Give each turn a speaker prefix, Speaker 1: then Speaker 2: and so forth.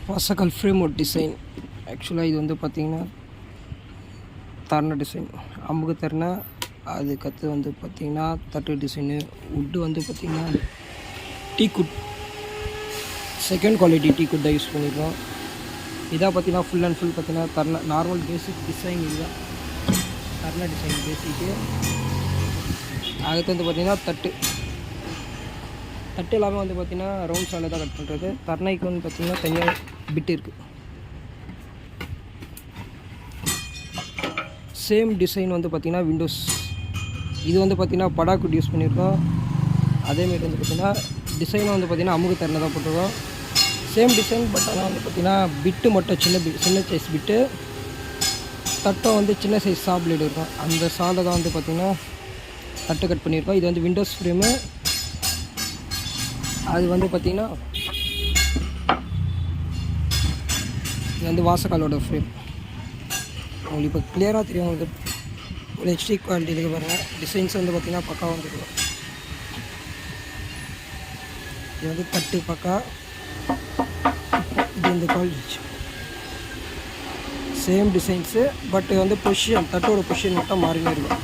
Speaker 1: Vasakal framework design. Actually இது வந்து பார்த்திங்கன்னா தர்ண டிசைன் அம்புக்கு தர்ணா அதுக்கடுத்து வந்து பார்த்திங்கன்னா தட்டு டிசைனு வுட்டு வந்து பார்த்திங்கன்னா tea good second quality tea good தான் யூஸ் பண்ணியிருக்கோம். இதாக பார்த்திங்கன்னா ஃபுல் அண்ட் ஃபுல் பார்த்திங்கன்னா தர்ண நார்மல் பேசிக் டிசைன் இதுதான் தர்ண டிசைன் பேசிக்கு. அதுக்கு வந்து பார்த்திங்கன்னா தட்டு எல்லாமே வந்து பார்த்திங்கன்னா ரவுண்ட் சாலில் தான் கட் பண்ணுறது. தர்ணைக்கு வந்து பார்த்திங்கன்னா தனியாக பிட்டு இருக்குது. சேம் டிசைன் வந்து பார்த்திங்கன்னா விண்டோஸ் இது வந்து பார்த்திங்கன்னா படாக்குட் யூஸ் பண்ணியிருக்கோம். அதேமாரி வந்து பார்த்திங்கன்னா டிசைனை வந்து பார்த்திங்கன்னா அமுகு தரணை தான் போட்டிருக்கோம். சேம் டிசைன் பட் ஆனால் வந்து பார்த்திங்கன்னா பிட்டு மட்டும் சின்ன சைஸ் பிட்டு, தட்டம் வந்து சின்ன சைஸ் சா பிளேடு இருக்கும். அந்த சாலை தான் வந்து பார்த்திங்கன்னா தட்டு கட் பண்ணியிருக்கோம். இது வந்து விண்டோஸ் ஃப்ரேமு. அது வந்து பார்த்திங்கன்னா இது வந்து வாசக்காலோட ஃப்ரேம். உங்களுக்கு இப்போ கிளியராக தெரியும். உங்களுக்கு ஒரு ஹெச்டி குவாலிட்டி இருக்குது பாருங்கள். டிசைன்ஸ் வந்து பார்த்திங்கன்னா பக்காவாக வந்துருக்கும். இது வந்து தட்டு பக்கா. இது இந்த குவாலிட்டி சேம் டிசைன்ஸு பட் வந்து பொசிஷன் தட்டோட பொசிஷன் மட்டும் மாறினே இருக்கும்.